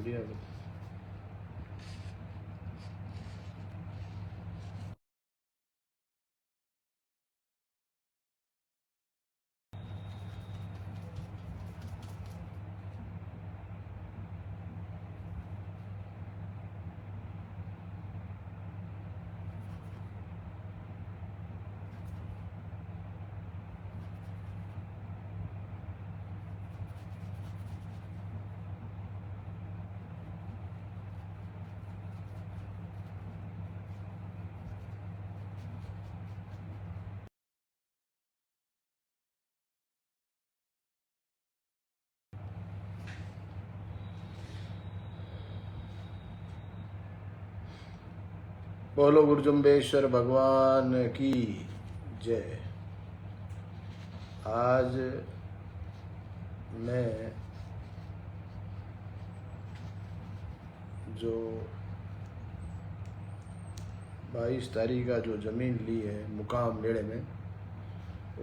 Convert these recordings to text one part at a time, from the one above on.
Video बोलो गुरुजुम्बेश्वर भगवान की जय। आज मैं जो 22 तारीख का जो ज़मीन ली है मुकाम लेड़े में,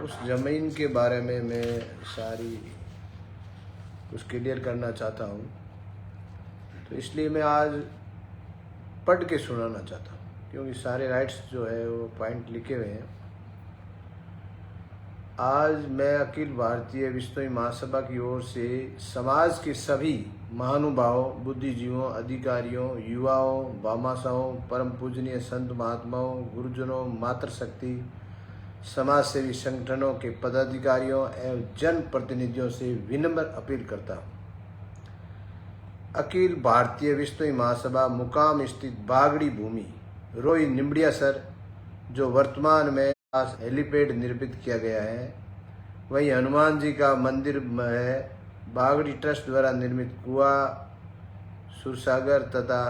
उस ज़मीन के बारे में मैं सारी कुछ क्लियर करना चाहता हूँ। तो इसलिए मैं आज पढ़ के सुनाना चाहता हूँ, क्योंकि सारे राइट्स जो है वो पॉइंट लिखे हुए हैं। आज मैं अखिल भारतीय विश्नोई महासभा की ओर से समाज के सभी महानुभावों, बुद्धिजीवों, अधिकारियों, युवाओं, भामाशाओं, परम पूजनीय संत महात्माओं, गुरुजनों, मातृशक्ति, समाज सेवी संगठनों के पदाधिकारियों एवं जन प्रतिनिधियों से विनम्र अपील करता हूँ। अखिल भारतीय विश्नोई महासभा मुकाम स्थित बागड़ी भूमि रोई निम्बिया सर, जो वर्तमान में हेलीपैड निर्मित किया गया है, वही हनुमान जी का मंदिर है, बागड़ी ट्रस्ट द्वारा निर्मित कुआ, सुरसागर तथा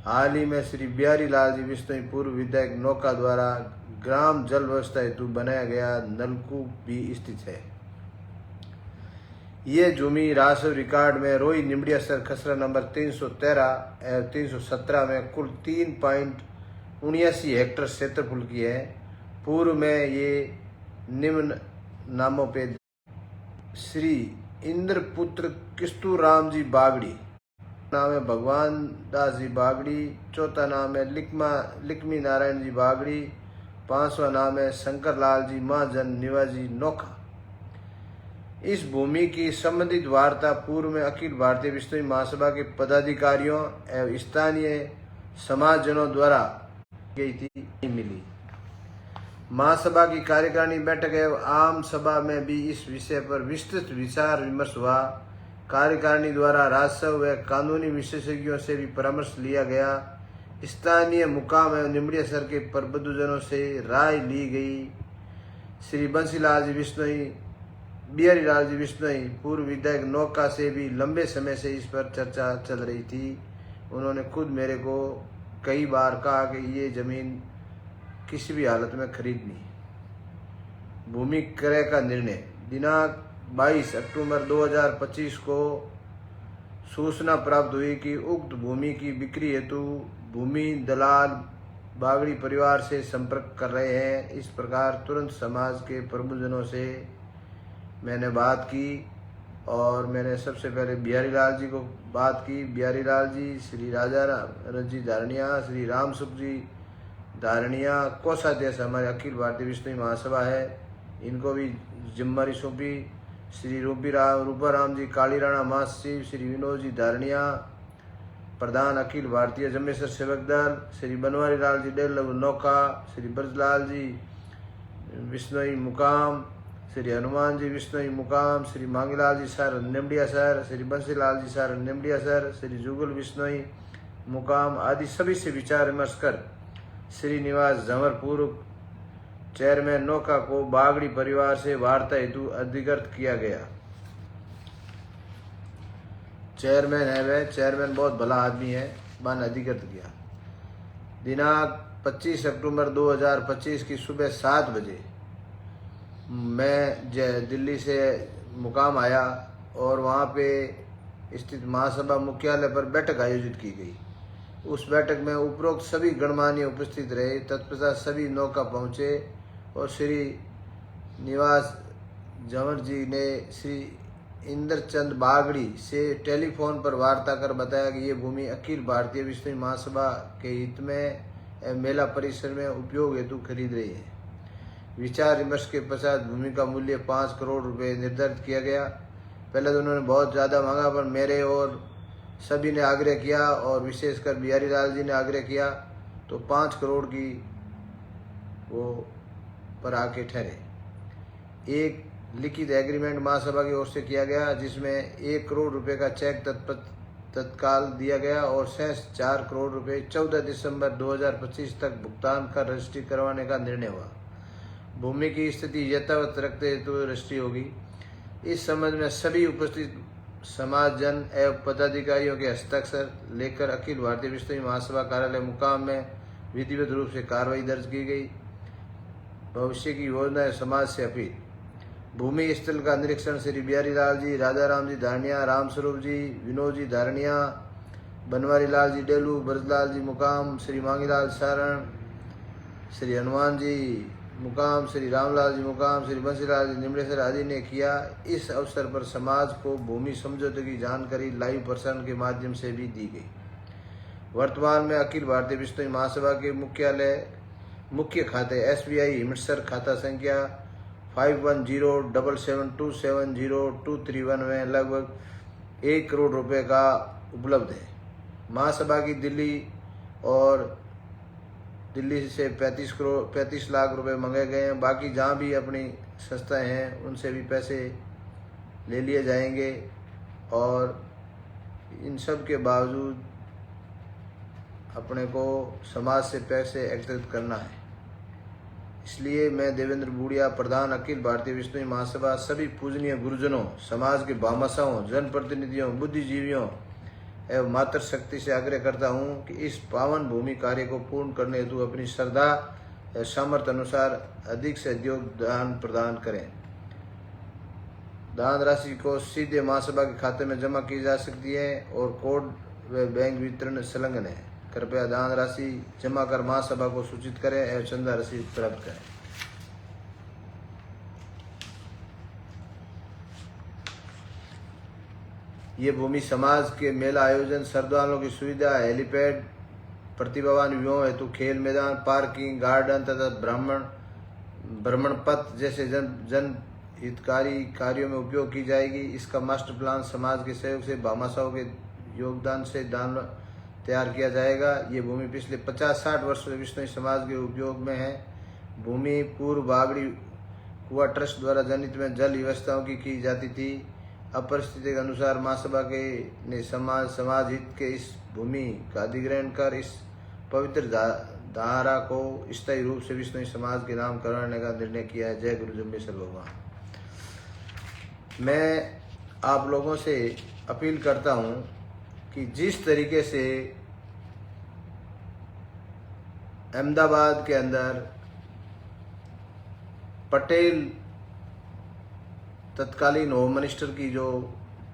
हाल ही में श्री बिहारी लाल जी विश्नोई पूर्व विधायक नौका द्वारा ग्राम जल व्यवस्था हेतु बनाया गया नलकूप भी स्थित है। ये जमीन राजस्व रिकॉर्ड में रोई निम्बिया सर खसरा नंबर 313 एवं 317 में कुल 3.79 हेक्टेयर क्षेत्रफल की है। पूर्व में ये निम्न नामों पे श्री इंद्रपुत्र किस्तूराम जी बागड़ी, नाम है भगवान दास जी बागड़ी, चौथा नाम है लिक्मी नारायण जी बागड़ी, पांचवा नाम है शंकर लाल जी महाजन निवाजी नोखा। इस भूमि की संबंधित वार्ता पूर्व में अखिल भारतीय विश्नोई महासभा के पदाधिकारियों एवं स्थानीय समाजजनों द्वारा गई थी मिली। महासभा की कार्यकारिणी बैठक एवं आम सभा में भी इस विषय पर विस्तृत विचार विमर्श हुआ। कार्यकारिणी द्वारा राजस्व व कानूनी विशेषज्ञों से भी परामर्श लिया गया। स्थानीय मुकाम एवं निम्बिया सर के प्रबुद्धजनों से राय ली गई। श्री बंसीलाल जी विश्नोई, बिहारी लाल जी विश्नोई पूर्व विधायक नौका से भी लंबे समय से इस पर चर्चा चल रही थी। उन्होंने खुद मेरे को कई बार कहा कि ये जमीन किसी भी हालत में खरीदनी। भूमि क्रय का निर्णय दिनांक 22 अक्टूबर 2025 को सूचना प्राप्त हुई कि उक्त भूमि की बिक्री हेतु भूमि दलाल बागड़ी परिवार से संपर्क कर रहे हैं। इस प्रकार तुरंत समाज के प्रबुद्धजनों से मैंने बात की और मैंने सबसे पहले बिहारी लाल जी को बात की। बिहारी लाल जी, श्री राजा जी धारणिया, श्री राम सुख जी धारणिया, कोषाध्यक्ष हमारे अखिल भारतीय विश्नोई महासभा है, इनको भी जिम्मेदारी सौंपी। श्री रूपाराम जी कालीराणा महासचिव, श्री विनोद जी धारणिया प्रधान अखिल भारतीय जम्मेश्वर सेवक दल, श्री बनवारी लाल जी डेल नौका, श्री ब्रजलाल जी विश्नोई मुकाम, श्री हनुमान जी विश्नोई मुकाम, श्री मांगीलाल जी सर निम्बिया सर, श्री बंसीलाल जी सर निम्बिया सर, श्री जुगल विश्नोई मुकाम आदि सभी से विचार विमर्श कर श्री निवास जमर पूर्व चेयरमैन नौका को बागड़ी परिवार से वार्ता हेतु अधिकृत किया गया। चेयरमैन है वह, चेयरमैन बहुत भला आदमी है, मान अधिकृत किया। दिनांक 25 अक्टूबर 2025 की सुबह 7 बजे मैं दिल्ली से मुकाम आया और वहाँ पे स्थित महासभा मुख्यालय पर बैठक आयोजित की गई। उस बैठक में उपरोक्त सभी गणमान्य उपस्थित रहे। तत्पश्चात सभी नौका पहुँचे और श्री निवास जंवर जी ने श्री इंद्रचंद बागड़ी से टेलीफोन पर वार्ता कर बताया कि ये भूमि अखिल भारतीय विश्व महासभा के हित में मेला परिसर में उपयोग हेतु खरीद रही है। विचार विमर्श के पश्चात भूमि का मूल्य 5 करोड़ रुपए निर्धारित किया गया। पहले तो उन्होंने बहुत ज़्यादा मांगा, पर मेरे और सभी ने आग्रह किया और विशेषकर बिहारी लाल जी ने आग्रह किया तो 5 करोड़ की वो पर आके ठहरे। एक लिखित एग्रीमेंट महासभा की ओर से किया गया जिसमें 1 करोड़ रुपए का चेक तत्काल दिया गया और शेष 4 करोड़ रुपए 14 दिसंबर 2025 तक भुगतान कर रजिस्ट्री करवाने का निर्णय हुआ। भूमि की स्थिति यथावत रखते हेतु रजिस्ट्री होगी। इस संबंध में सभी उपस्थित समाज जन एवं पदाधिकारियों के हस्ताक्षर लेकर अखिल भारतीय विश्व महासभा कार्यालय मुकाम में विधिवत रूप से कार्रवाई दर्ज की गई। भविष्य की योजना समाज से अपील। भूमि स्थल का निरीक्षण श्री बिहारी लाल जी, राजा राम जी धारणिया, राम स्वरूप जी, विनोद जी धारणिया, बनवारी लाल जी डेलू, ब्रजलाल जी मुकाम, श्री मांगीलाल सारण, श्री हनुमान जी मुकाम, श्री रामलाल जी मुकाम, श्री बंसीलाल जी निमड़ेसर आदि ने किया। इस अवसर पर समाज को भूमि समझौते की जानकारी लाइव प्रसारण के माध्यम से भी दी गई। वर्तमान में अखिल भारतीय विश्व महासभा के मुख्य खाते SBI हिमसर खाता संख्या 510772702231 में लगभग 1 करोड़ रुपए का उपलब्ध है। महासभा की दिल्ली से 35 लाख रुपए मंगाए गए हैं। बाकी जहाँ भी अपनी संस्थाएं हैं उनसे भी पैसे ले लिए जाएंगे और इन सब के बावजूद अपने को समाज से पैसे एकत्रित करना है। इसलिए मैं देवेंद्र बूढ़िया, प्रधान अखिल भारतीय विश्व महासभा, सभी पूजनीय गुरुजनों, समाज के भामाशाहों, जनप्रतिनिधियों, बुद्धिजीवियों एवं मातृशक्ति से आग्रह करता हूं कि इस पावन भूमि कार्य को पूर्ण करने हेतु अपनी श्रद्धा एवं सामर्थ्य अनुसार अधिक से अधिक दान प्रदान करें। दान राशि को सीधे महासभा के खाते में जमा की जा सकती है और कोड व बैंक वितरण संलग्न है। कृपया दान राशि जमा कर महासभा को सूचित करें एवं चंदा रसीद प्राप्त करें। ये भूमि समाज के मेला आयोजन, श्रद्धालुओं की सुविधा, हेलीपैड, प्रतिभावान युवाओं हेतु खेल मैदान, पार्किंग, गार्डन तथा भ्रमण पथ जैसे जन हितकारी कार्यों में उपयोग की जाएगी। इसका मास्टर प्लान समाज के सहयोग से भामाशाहों के योगदान से तैयार किया जाएगा। ये भूमि पिछले 50-60 वर्ष से विश्व समाज के उपयोग में है। भूमि पूर्व बागड़ी कुआ ट्रस्ट द्वारा जनित में जल व्यवस्थाओं की जाती थी। अब परिस्थिति के अनुसार महासभा ने समाज हित के इस भूमि का अधिग्रहण कर इस पवित्र धारा को स्थायी रूप से विश्व समाज के नाम कराने का निर्णय किया है। जय गुरु जम्बेश्वर भगवान। मैं आप लोगों से अपील करता हूं कि जिस तरीके से अहमदाबाद के अंदर पटेल तत्कालीन होम मिनिस्टर की जो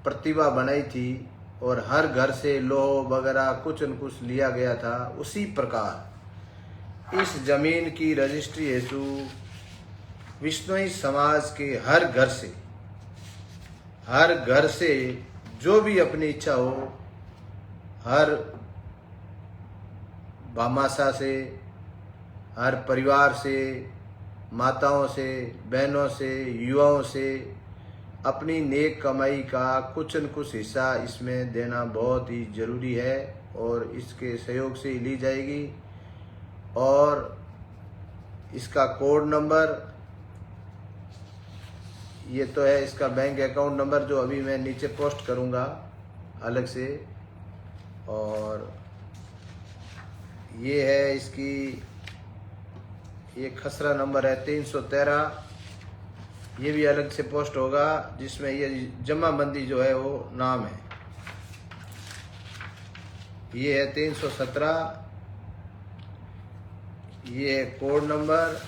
प्रतिभा बनाई थी और हर घर से लोह वगैरह कुछ न कुछ लिया गया था, उसी प्रकार इस जमीन की रजिस्ट्री हेतु विश्नोई समाज के हर घर से जो भी अपनी इच्छा हो, हर भामाशा से, हर परिवार से, माताओं से, बहनों से, युवाओं से अपनी नेक कमाई का कुछ न कुछ हिस्सा इसमें देना बहुत ही जरूरी है और इसके सहयोग से ही ली जाएगी। और इसका कोड नंबर ये तो है, इसका बैंक अकाउंट नंबर जो अभी मैं नीचे पोस्ट करूंगा अलग से, और ये है इसकी, ये खसरा नंबर है 313, ये भी अलग से पोस्ट होगा जिसमें ये जमाबंदी जो है वो नाम है। ये है 317, ये है कोड नंबर,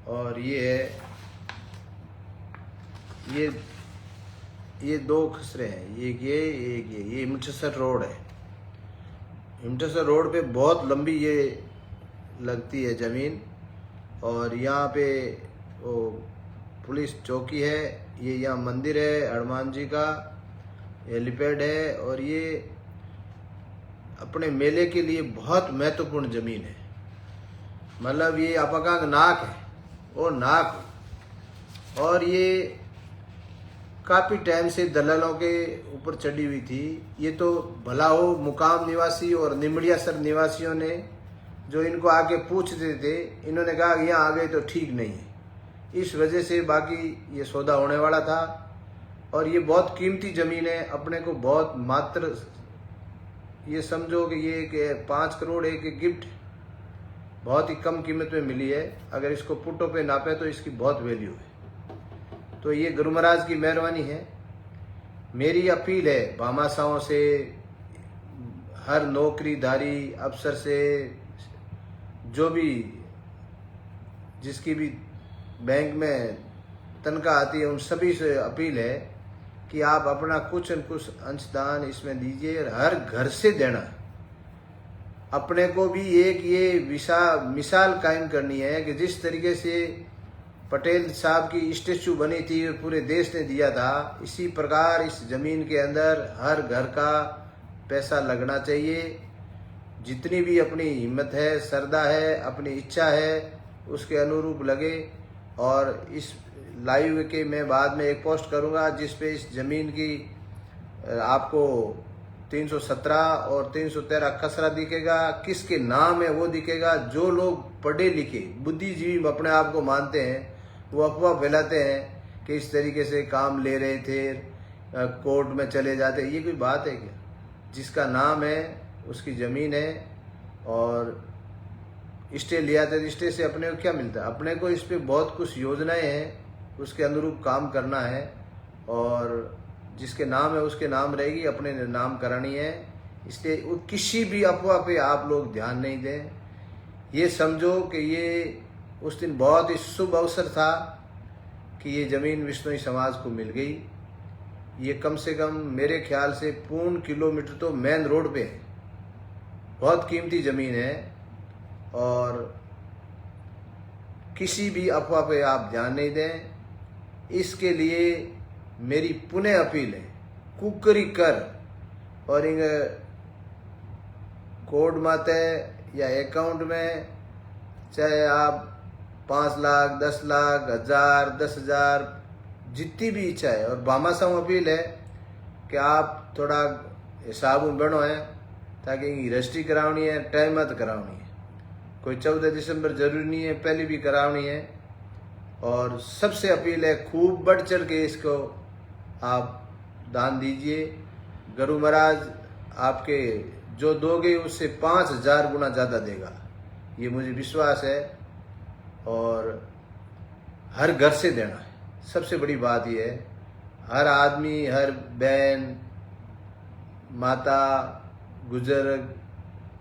और ये है ये दो खसरे हैं, ये हिमसर रोड है। हिमसर रोड पे बहुत लंबी ये लगती है ज़मीन, और यहाँ पे वो पुलिस चौकी है, ये यहाँ मंदिर है हनुमान जी का, हेलीपैड है, और ये अपने मेले के लिए बहुत महत्वपूर्ण जमीन है। मतलब ये अपकांग नाक है, वो नाक, और ये काफ़ी टाइम से दलालों के ऊपर चढ़ी हुई थी। ये तो भला हो मुकाम निवासी और निमड़ियासर निवासियों ने जो इनको आके पूछते थे, इन्होंने कहा यहाँ आ गए तो ठीक नहीं है, इस वजह से बाकी ये सौदा होने वाला था। और ये बहुत कीमती ज़मीन है, अपने को बहुत मात्र ये समझो कि ये 5 करोड़ एक गिफ्ट बहुत ही कम कीमत में मिली है। अगर इसको पुटों पे नापे तो इसकी बहुत वैल्यू है। तो ये गुरु महाराज की मेहरबानी है। मेरी अपील है भामाशाहों से, हर नौकरीधारी अफसर से, जो भी जिसकी भी बैंक में तनख्वाह आती है, उन सभी से अपील है कि आप अपना कुछ न कुछ अंशदान इसमें दीजिए। और हर घर से देना, अपने को भी एक ये मिसाल कायम करनी है कि जिस तरीके से पटेल साहब की स्टेचू बनी थी और पूरे देश ने दिया था, इसी प्रकार इस जमीन के अंदर हर घर का पैसा लगना चाहिए। जितनी भी अपनी हिम्मत है, श्रद्धा है, अपनी इच्छा है, उसके अनुरूप लगे। और इस लाइव के मैं बाद में एक पोस्ट करूंगा जिस पे इस जमीन की आपको 317 और 313 खसरा दिखेगा, किसके नाम है वो दिखेगा। जो लोग पढ़े लिखे बुद्धिजीवी अपने आप को मानते हैं, वो अफवाह फैलाते हैं कि इस तरीके से काम ले रहे थे, कोर्ट में चले जाते, ये कोई बात है क्या? जिसका नाम है उसकी ज़मीन है, और स्टे लिया था, स्टे से अपने को क्या मिलता है? अपने को इस पे बहुत कुछ योजनाएं हैं, उसके अनुरूप काम करना है, और जिसके नाम है उसके नाम रहेगी, अपने नाम करानी है। इसलिए किसी भी अफवाह पे आप लोग ध्यान नहीं दें। ये समझो कि ये उस दिन बहुत ही शुभ अवसर था कि ये ज़मीन विश्नोई समाज को मिल गई। ये कम से कम मेरे ख्याल से 1 किलोमीटर तो मेन रोड पे है, बहुत कीमती ज़मीन है। और किसी भी अफवाह पे आप ध्यान नहीं दें। इसके लिए मेरी पुनः अपील है, कुकरी कर और इन कोड माते या अकाउंट में, चाहे आप 5 लाख, 10 लाख, 1000, 10,000, जितनी भी इच्छा है। और भामाशाह अपील है कि आप थोड़ा हिसाब में बनो है, ताकि रजिस्ट्री करावनी है, टाइम मत करावनी है। कोई 14 दिसंबर जरूरी नहीं है, पहले भी करावनी है। और सबसे अपील है, खूब बढ़ चढ़ के इसको आप दान दीजिए। गुरु महाराज आपके जो दोगे उससे 5000 गुना ज़्यादा देगा, ये मुझे विश्वास है। और हर घर से देना है, सबसे बड़ी बात यह है। हर आदमी, हर बहन, माता, बुजुर्ग,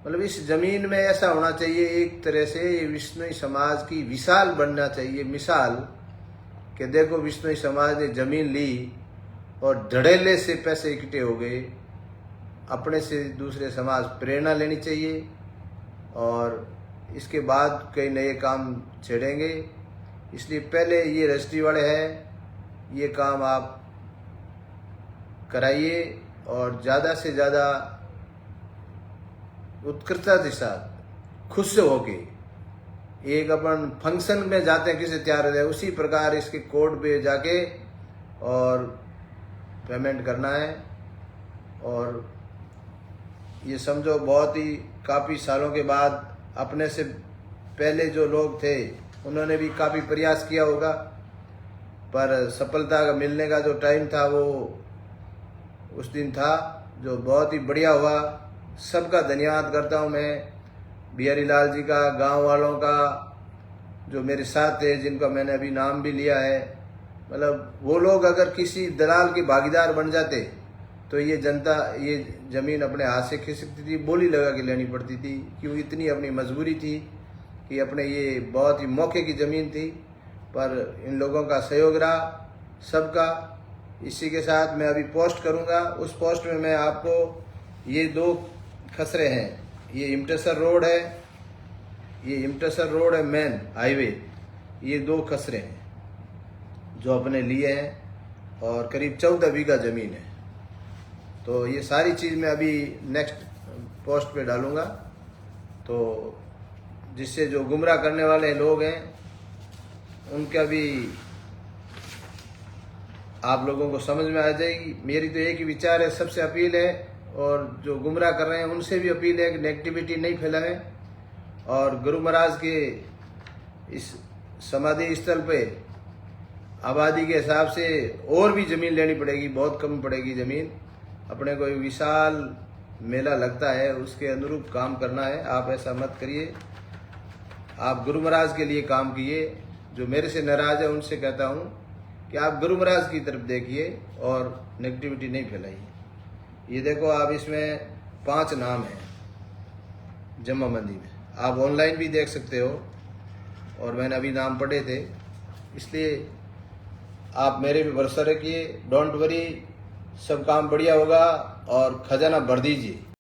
मतलब इस जमीन में ऐसा होना चाहिए, एक तरह से ये विश्नोई समाज की विशाल बनना चाहिए मिसाल, कि देखो विश्नोई समाज ने जमीन ली और धड़ेले से पैसे इकट्ठे हो गए। अपने से दूसरे समाज प्रेरणा लेनी चाहिए, और इसके बाद कई नए काम छेड़ेंगे। इसलिए पहले ये रजिस्ट्री वाले हैं, ये काम आप कराइए, और ज़्यादा से ज़्यादा उत्कृष्टता के साथ खुद से होके, एक अपन फंक्शन में जाते हैं किसी तैयार है, उसी प्रकार इसके कोड पे जाके और पेमेंट करना है। और ये समझो बहुत ही काफ़ी सालों के बाद, अपने से पहले जो लोग थे उन्होंने भी काफ़ी प्रयास किया होगा, पर सफलता का मिलने का जो टाइम था वो उस दिन था, जो बहुत ही बढ़िया हुआ। सबका धन्यवाद करता हूँ मैं, बिहारी लाल जी का, गांव वालों का, जो मेरे साथ थे, जिनका मैंने अभी नाम भी लिया है। मतलब वो लोग अगर किसी दलाल के भागीदार बन जाते तो ये जनता ये ज़मीन अपने हाथ से खिसकती थी, बोली लगा के लेनी पड़ती थी, क्योंकि इतनी अपनी मजबूरी थी कि अपने ये बहुत ही मौके की ज़मीन थी। पर इन लोगों का सहयोग रहा सबका। इसी के साथ मैं अभी पोस्ट करूंगा, उस पोस्ट में मैं आपको ये 2 खसरे हैं, ये इमटेसर रोड है, ये इमटेसर रोड है मेन हाईवे, ये 2 खसरे हैं जो अपने लिए हैं और करीब 14 बीघा ज़मीन है। तो ये सारी चीज़ मैं अभी नेक्स्ट पोस्ट पे डालूँगा, तो जिससे जो गुमराह करने वाले लोग हैं उनका भी आप लोगों को समझ में आ जाएगी। मेरी तो एक ही विचार है, सबसे अपील है, और जो गुमराह कर रहे हैं उनसे भी अपील है कि नेगेटिविटी नहीं फैलाएं, और गुरु महाराज के इस समाधि स्थल पे आबादी के हिसाब से और भी ज़मीन लेनी पड़ेगी, बहुत कम पड़ेगी ज़मीन। अपने को विशाल मेला लगता है, उसके अनुरूप काम करना है। आप ऐसा मत करिए, आप गुरु महाराज के लिए काम कीजिए। जो मेरे से नाराज है उनसे कहता हूँ कि आप गुरु महाराज की तरफ देखिए और नेगेटिविटी नहीं फैलाइए। ये देखो, आप इसमें 5 नाम हैं जमाबंदी में, आप ऑनलाइन भी देख सकते हो, और मैंने अभी नाम पढ़े थे, इसलिए आप मेरे पे भरोसा रखिए। डोंट वरी, सब काम बढ़िया होगा और खजाना भर दीजिए।